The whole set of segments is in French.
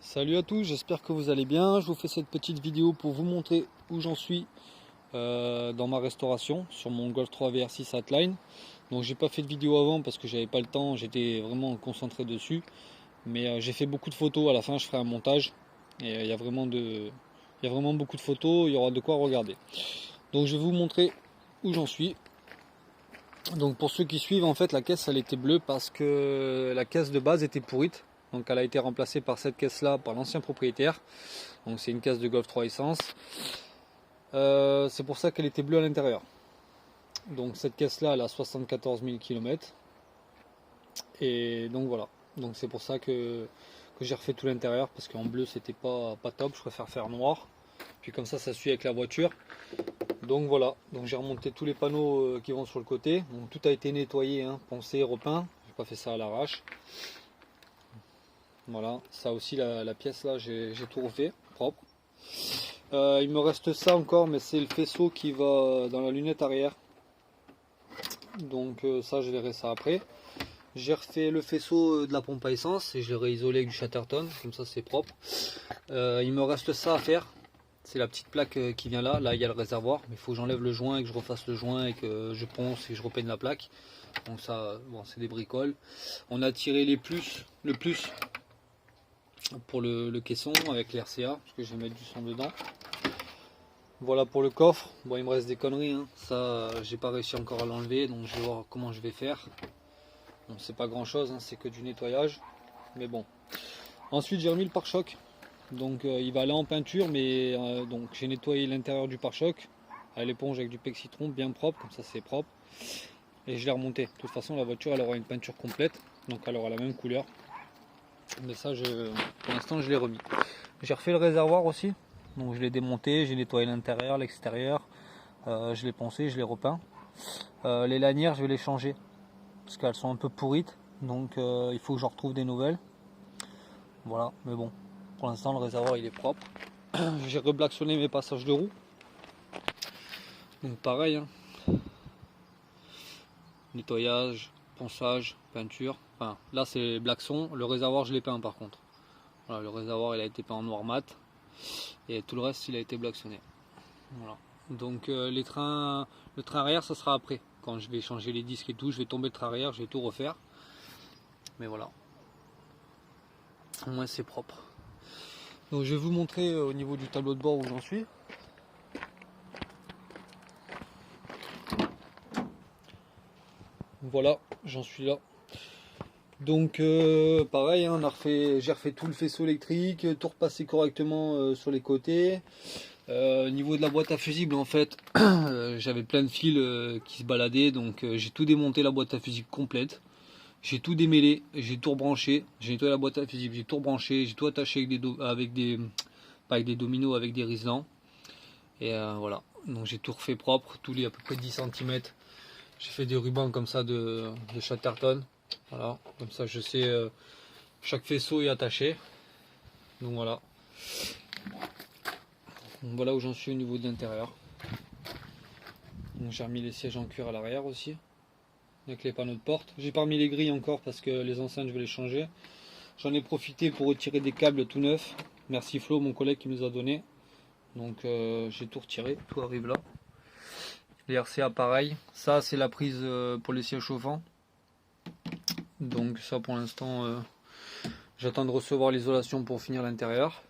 Salut à tous, j'espère que vous allez bien. Je vous fais cette petite vidéo pour vous montrer où j'en suis dans ma restauration sur mon Golf 3 VR6 Atline. Donc j'ai pas fait de vidéo avant parce que j'avais pas le temps, j'étais vraiment concentré dessus. Mais j'ai fait beaucoup de photos, à la fin je ferai un montage. Et il y a vraiment beaucoup de photos, il y aura de quoi regarder. Donc je vais vous montrer où j'en suis. Donc pour ceux qui suivent, en fait la caisse elle était bleue parce que la caisse de base était pourrite. Donc elle a été remplacée par cette caisse là par l'ancien propriétaire. Donc c'est une caisse de Golf 3 essence. C'est pour ça qu'elle était bleue à l'intérieur. Donc cette caisse là elle a 74 000 km. Et donc voilà. Donc c'est pour ça que j'ai refait tout l'intérieur parce qu'en bleu c'était pas top. Je préfère faire noir. Puis comme ça suit avec la voiture. Donc voilà. Donc j'ai remonté tous les panneaux qui vont sur le côté. Donc tout a été nettoyé, hein, poncé, repeint. J'ai pas fait ça à l'arrache. Voilà, ça aussi la pièce là j'ai tout refait, propre. Il me reste ça encore, mais c'est le faisceau qui va dans la lunette arrière. Donc ça je verrai ça après. J'ai refait le faisceau de la pompe à essence et je l'ai réisolé avec du Chatterton, comme ça c'est propre. Il me reste ça à faire. C'est la petite plaque qui vient là, il y a le réservoir, mais il faut que j'enlève le joint et que je refasse le joint et que je ponce et que je repeigne la plaque. Donc ça, bon, c'est des bricoles. On a tiré le plus pour le caisson avec l'RCA, parce que je vais mettre du son dedans. Voilà pour le coffre. Bon, il me reste des conneries, hein. Ça j'ai pas réussi encore à l'enlever, donc je vais voir comment je vais faire. Bon, c'est pas grand chose, hein, c'est que du nettoyage, mais bon. Ensuite j'ai remis le pare-choc, donc il va aller en peinture, mais donc j'ai nettoyé l'intérieur du pare-choc à l'éponge avec du Pexitron bien propre, comme ça c'est propre, et je l'ai remonté. De toute façon la voiture elle aura une peinture complète, donc elle aura la même couleur. Mais ça, pour l'instant, je l'ai remis. J'ai refait le réservoir aussi. Donc je l'ai démonté, j'ai nettoyé l'intérieur, l'extérieur. Je l'ai poncé, je l'ai repeint. Les lanières, je vais les changer. Parce qu'elles sont un peu pourrites. Donc il faut que je retrouve des nouvelles. Voilà, mais bon. Pour l'instant, le réservoir, il est propre. J'ai reblacksonné mes passages de roue. Donc pareil, hein. Nettoyage, ponçage, peinture. Enfin, là, c'est blackson. Le réservoir, je l'ai peint par contre. Voilà, le réservoir il a été peint en noir mat et tout le reste il a été blacksonné. Voilà. Donc le train arrière ça sera après. Quand je vais changer les disques et tout, je vais tomber le train arrière, je vais tout refaire. Mais voilà. Au moins c'est propre. Donc je vais vous montrer au niveau du tableau de bord où j'en suis. Voilà, j'en suis là. Donc pareil, hein, j'ai refait tout le faisceau électrique, tout repassé correctement sur les côtés. Au niveau de la boîte à fusibles, en fait, j'avais plein de fils qui se baladaient, donc j'ai tout démonté, la boîte à fusibles complète. J'ai tout démêlé, j'ai tout rebranché, j'ai nettoyé la boîte à fusibles, j'ai tout rebranché, j'ai tout attaché pas avec des dominos, avec des riselants. Et voilà, donc j'ai tout refait propre, tous les à peu près 10 cm. J'ai fait des rubans comme ça de Chatterton. Voilà, comme ça je sais chaque faisceau est attaché. Donc voilà. Donc voilà où j'en suis au niveau de l'intérieur. Donc j'ai remis les sièges en cuir à l'arrière aussi, avec les panneaux de porte. J'ai pas remis les grilles encore parce que les enceintes je vais les changer. J'en ai profité pour retirer des câbles tout neufs. Merci Flo, mon collègue qui me les a donné. Donc j'ai tout retiré, tout arrive là. Les RCA pareil. Ça c'est la prise pour les sièges chauffants. Donc ça pour l'instant j'attends de recevoir l'isolation pour finir l'intérieur.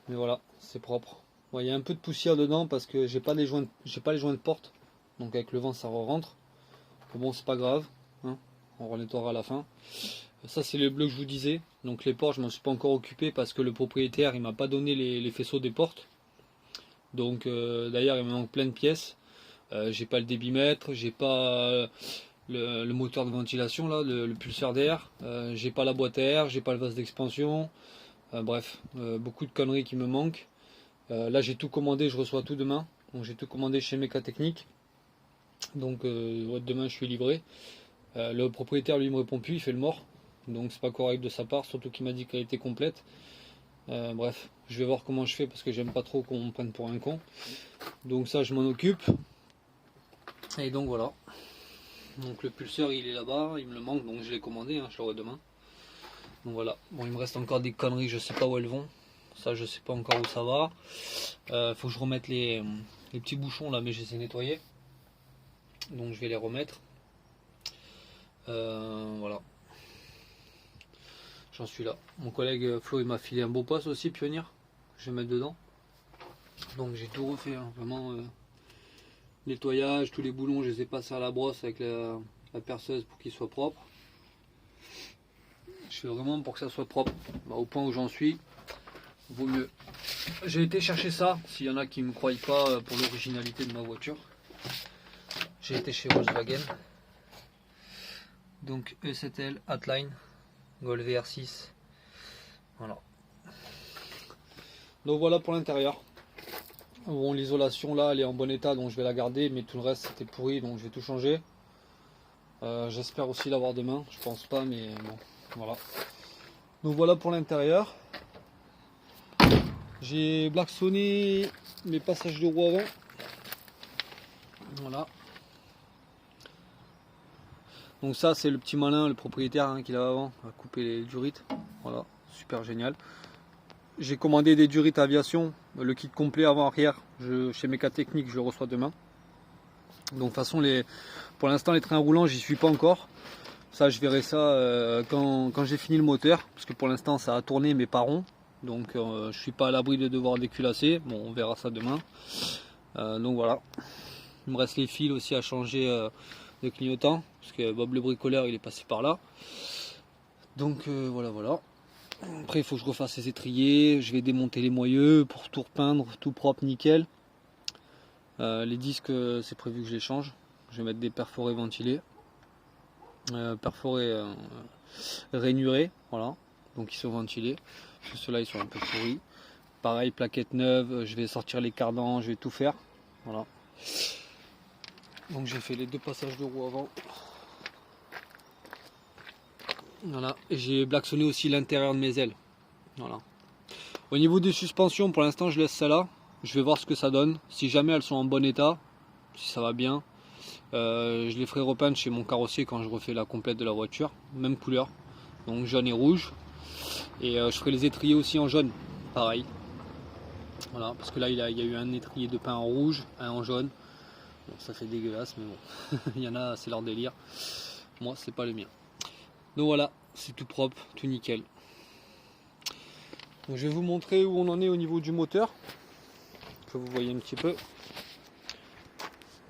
Mais voilà, c'est propre. Bon, il y a un peu de poussière dedans parce que j'ai pas les joints de porte. Donc avec le vent ça rentre. Mais bon c'est pas grave, hein, on renettoiera à la fin. Ça c'est les bleus que je vous disais. Donc les portes je m'en suis pas encore occupé parce que le propriétaire il m'a pas donné les faisceaux des portes. Donc d'ailleurs il me manque plein de pièces. J'ai pas le débitmètre, j'ai pas le moteur de ventilation là, le pulseur d'air, j'ai pas la boîte à air, j'ai pas le vase d'expansion. Bref, beaucoup de conneries qui me manquent. Là j'ai tout commandé, je reçois tout demain. Donc j'ai tout commandé chez Mécatechnique. Donc demain je suis livré. Le propriétaire lui me répond plus, il fait le mort. Donc c'est pas correct de sa part, surtout qu'il m'a dit qu'elle était complète. Bref, je vais voir comment je fais parce que j'aime pas trop qu'on me prenne pour un con. Donc ça je m'en occupe. Et donc voilà. Donc le pulseur il est là-bas, il me le manque donc je l'ai commandé, hein, je l'aurai demain. Donc voilà, bon il me reste encore des conneries, je sais pas où elles vont. Ça je sais pas encore où ça va. Faut que je remette les petits bouchons là, mais je les ai nettoyés. Donc je vais les remettre. Voilà. J'en suis là. Mon collègue Flo il m'a filé un beau poste aussi, Pionnier. Je vais mettre dedans. Donc j'ai tout refait, hein, vraiment. Nettoyage, tous les boulons, je les ai passés à la brosse avec la perceuse pour qu'ils soient propres. Je fais vraiment pour que ça soit propre. Bah, au point où j'en suis, vaut mieux. J'ai été chercher ça, s'il y en a qui ne me croient pas pour l'originalité de ma voiture. J'ai été chez Volkswagen. Donc E7L Atline Golf VR6. Voilà. Donc voilà pour l'intérieur. Bon, l'isolation là elle est en bon état, donc je vais la garder, mais tout le reste c'était pourri, donc je vais tout changer. J'espère aussi l'avoir demain, je pense pas, mais bon, voilà. Donc voilà pour l'intérieur. J'ai blacksonné mes passages de roue avant. Voilà. Donc ça c'est le petit malin, le propriétaire hein, qui l'avait avant, à couper les durites. Voilà, super génial. J'ai commandé des durites aviation, le kit complet avant-arrière. Chez Méca Technique, je le reçois demain. Donc de toute façon, pour l'instant, les trains roulants, j'y suis pas encore. Ça, je verrai ça quand j'ai fini le moteur, parce que pour l'instant, ça a tourné mais pas rond. Donc je suis pas à l'abri de devoir déculasser. Bon, on verra ça demain. Donc voilà. Il me reste les fils aussi à changer de clignotant, parce que Bob le bricoleur, il est passé par là. Donc voilà, voilà. Après il faut que je refasse les étriers, je vais démonter les moyeux pour tout repeindre, tout propre, nickel. Les disques c'est prévu que je les change. Je vais mettre des perforés ventilés. Perforés rainurés, voilà. Donc ils sont ventilés. Parce que ceux-là ils sont un peu pourris. Pareil, plaquettes neuves, je vais sortir les cardans, je vais tout faire. Voilà. Donc j'ai fait les 2 passages de roue avant. Voilà, et j'ai blacksonné aussi l'intérieur de mes ailes. Voilà. Au niveau des suspensions, pour l'instant, je laisse ça là. Je vais voir ce que ça donne. Si jamais elles sont en bon état, si ça va bien, je les ferai repeindre chez mon carrossier quand je refais la complète de la voiture. Même couleur, donc jaune et rouge. Et je ferai les étriers aussi en jaune, pareil. Voilà, parce que là, il y a eu un étrier de pain en rouge, un en jaune. Bon, ça fait dégueulasse, mais bon, il y en a, c'est leur délire. Moi, c'est pas le mien. Donc voilà, c'est tout propre, tout nickel. Donc je vais vous montrer où on en est au niveau du moteur, que vous voyez un petit peu.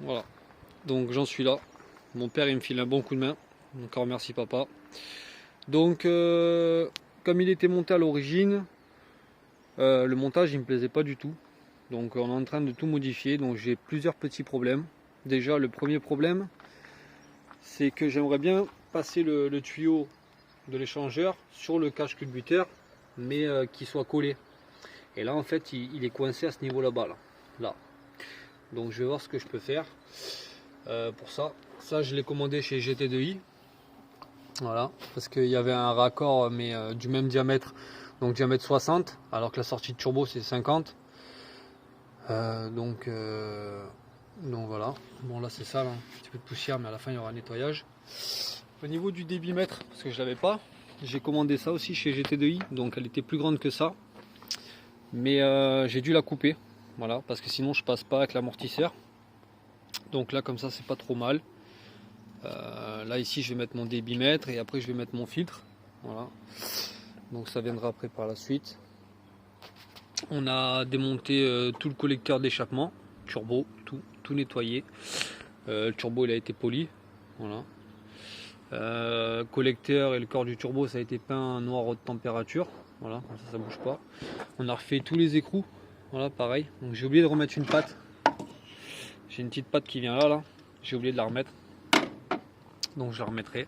Voilà, donc j'en suis là. Mon père il me file un bon coup de main, encore merci papa. Donc comme il était monté à l'origine, le montage il me plaisait pas du tout. Donc on est en train de tout modifier, donc j'ai plusieurs petits problèmes. Déjà le premier problème, c'est que j'aimerais bien passer le tuyau de l'échangeur sur le cache culbuteur, mais qui soit collé. Et là en fait il est coincé à ce niveau là-bas, là. Donc je vais voir ce que je peux faire pour ça. Ça je l'ai commandé chez GT2i. Voilà, parce qu'il y avait un raccord mais du même diamètre, donc diamètre 60, alors que la sortie de turbo c'est 50. Donc voilà. Bon là c'est ça, là, un petit peu de poussière, mais à la fin il y aura un nettoyage. Au niveau du débitmètre, parce que je l'avais pas, j'ai commandé ça aussi chez GT2i, donc elle était plus grande que ça, mais j'ai dû la couper, voilà, parce que sinon je passe pas avec l'amortisseur. Donc là comme ça c'est pas trop mal. Là ici je vais mettre mon débitmètre et après je vais mettre mon filtre, voilà. Donc ça viendra après par la suite. On a démonté tout le collecteur d'échappement, turbo, tout nettoyé. Le turbo il a été poli, voilà. Collecteur et le corps du turbo ça a été peint noir haute température, voilà, ça bouge pas. On a refait tous les écrous, voilà pareil. Donc j'ai oublié de remettre une patte, j'ai une petite patte qui vient là, j'ai oublié de la remettre, donc je la remettrai.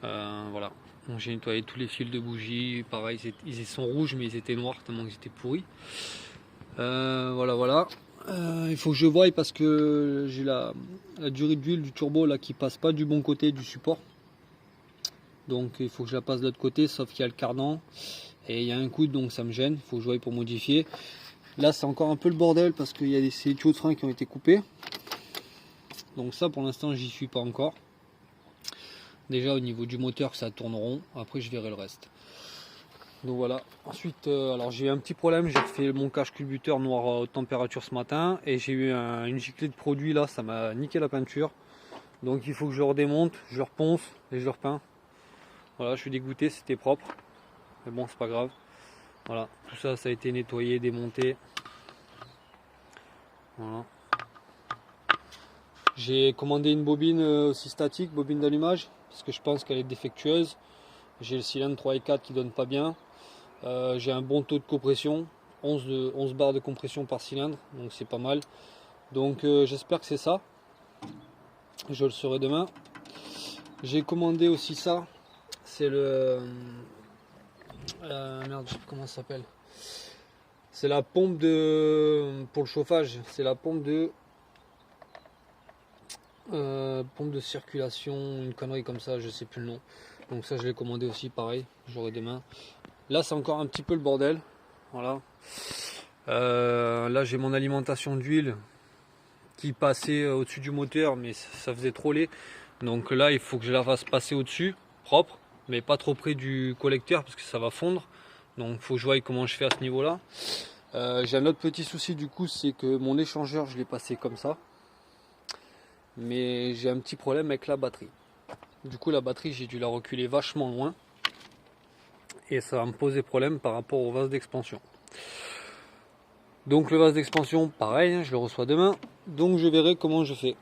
Voilà, donc j'ai nettoyé tous les fils de bougies, pareil ils sont rouges mais ils étaient noirs tellement qu'ils étaient pourris. Voilà. Il faut que je voie parce que j'ai la durée d'huile du turbo là qui passe pas du bon côté du support. Donc il faut que je la passe de l'autre côté, sauf qu'il y a le cardan et il y a un coude, donc ça me gêne. Il faut que je voie pour modifier. Là c'est encore un peu le bordel parce qu'il y a ces tuyaux de frein qui ont été coupés. Donc ça pour l'instant j'y suis pas encore. Déjà au niveau du moteur ça tourne rond, après je verrai le reste. Donc voilà. Ensuite, alors j'ai eu un petit problème, j'ai fait mon cache culbuteur noir haute température ce matin et j'ai eu une giclée de produit là, ça m'a niqué la peinture. Donc il faut que je le redémonte, je le reponce et je le repeins. Voilà, je suis dégoûté, c'était propre. Mais bon, c'est pas grave. Voilà, tout ça, ça a été nettoyé, démonté. Voilà. J'ai commandé une bobine aussi statique, bobine d'allumage, parce que je pense qu'elle est défectueuse. J'ai le cylindre 3 et 4 qui donne pas bien. J'ai un bon taux de compression, 11 barres de compression par cylindre, donc c'est pas mal. Donc j'espère que c'est ça. Je le saurai demain. J'ai commandé aussi ça. C'est le... merde, je sais plus comment ça s'appelle. C'est la pompe pour le chauffage. C'est la pompe de circulation, une connerie comme ça, je sais plus le nom. Donc ça je l'ai commandé aussi, pareil, j'aurai demain. Là c'est encore un petit peu le bordel. Voilà. Là j'ai mon alimentation d'huile qui passait au-dessus du moteur, mais ça faisait trop laid. Donc là il faut que je la fasse passer au-dessus, propre, mais pas trop près du collecteur parce que ça va fondre. Donc il faut que je voie comment je fais à ce niveau là. J'ai un autre petit souci du coup, c'est que mon échangeur je l'ai passé comme ça. Mais j'ai un petit problème avec la batterie. Du coup la batterie j'ai dû la reculer vachement loin. Et ça va me poser problème par rapport au vase d'expansion. Donc le vase d'expansion pareil, je le reçois demain. Donc je verrai comment je fais.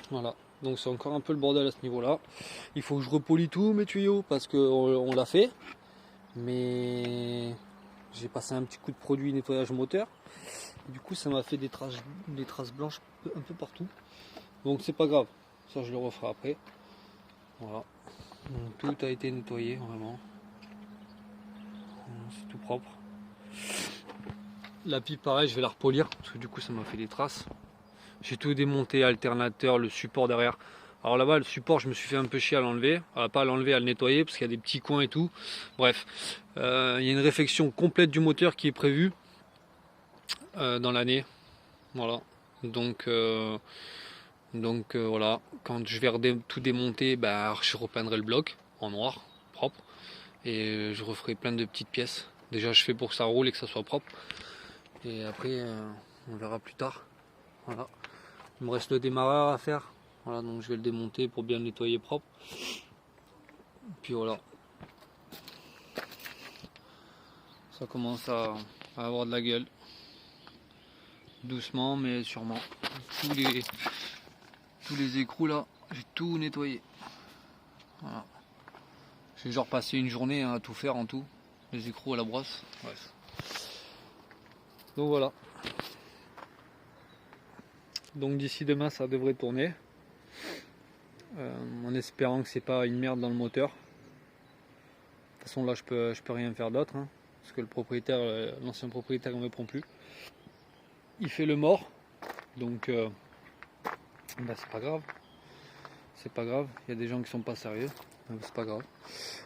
Voilà. Donc c'est encore un peu le bordel à ce niveau là. Il faut que je repolie tous mes tuyaux parce qu'on l'a fait. Mais j'ai passé un petit coup de produit nettoyage moteur. Du coup ça m'a fait des traces blanches un peu partout. Donc c'est pas grave. Ça je le referai après. Voilà. Donc, tout a été nettoyé vraiment. C'est tout propre. La pipe pareil, je vais la repolir parce que du coup ça m'a fait des traces. J'ai tout démonté, alternateur, le support derrière. Alors là-bas le support je me suis fait un peu chier à l'enlever. Pas à l'enlever, à le nettoyer parce qu'il y a des petits coins et tout. Bref, il y a une réfection complète du moteur qui est prévue dans l'année. Voilà. Donc voilà, quand je vais tout démonter, bah, je repeindrai le bloc en noir, propre. Et je referai plein de petites pièces. Déjà je fais pour que ça roule et que ça soit propre. Et après on verra plus tard. Voilà. Il me reste le démarreur à faire. Voilà, donc je vais le démonter pour bien le nettoyer propre. Puis voilà. Ça commence à avoir de la gueule. Doucement mais sûrement. Tous les écrous là, j'ai tout nettoyé. Voilà. J'ai genre passé une journée à tout faire en tout. Les écrous à la brosse. Bref. Donc voilà. Donc d'ici demain ça devrait tourner. En espérant que c'est pas une merde dans le moteur. De toute façon là je peux rien faire d'autre. Hein, parce que le propriétaire, l'ancien propriétaire ne me prend plus. Il fait le mort. Donc bah, c'est pas grave. C'est pas grave. Il y a des gens qui sont pas sérieux. C'est pas grave.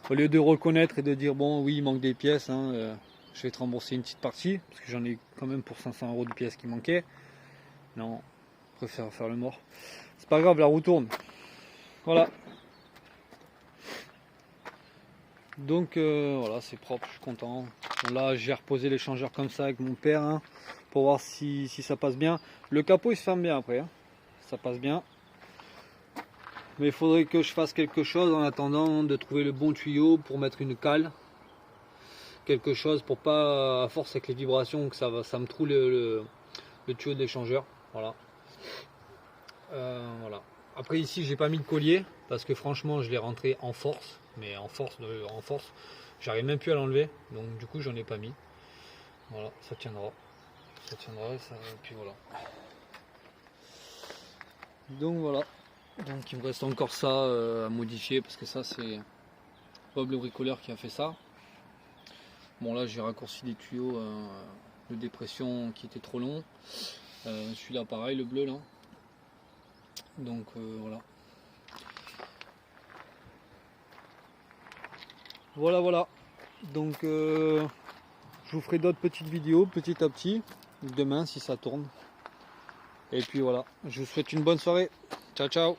Au lieu de reconnaître et de dire bon oui il manque des pièces, hein, je vais te rembourser une petite partie. Parce que j'en ai quand même pour 500 € de pièces qui manquaient. Non, je préfère faire le mort. C'est pas grave, la roue tourne. Voilà. Donc voilà, c'est propre, je suis content. Bon, là j'ai reposé l'échangeur comme ça avec mon père, hein, pour voir si ça passe bien. Le capot il se ferme bien après, hein. Ça passe bien. Mais il faudrait que je fasse quelque chose en attendant de trouver le bon tuyau pour mettre une cale. Quelque chose pour pas, à force avec les vibrations, que ça me trouve le tuyau de l'échangeur. Voilà. Voilà. Après ici j'ai pas mis de collier parce que franchement je l'ai rentré en force, mais en force, j'arrive même plus à l'enlever, donc du coup j'en ai pas mis. Voilà, ça tiendra, et puis voilà. Donc voilà, donc il me reste encore ça à modifier parce que ça c'est Bob le bricoleur qui a fait ça. Bon là j'ai raccourci des tuyaux de dépression qui étaient trop longs. Celui-là pareil, le bleu là. Donc voilà. Voilà. Donc je vous ferai d'autres petites vidéos petit à petit. Demain si ça tourne. Et puis voilà. Je vous souhaite une bonne soirée. Ciao ciao.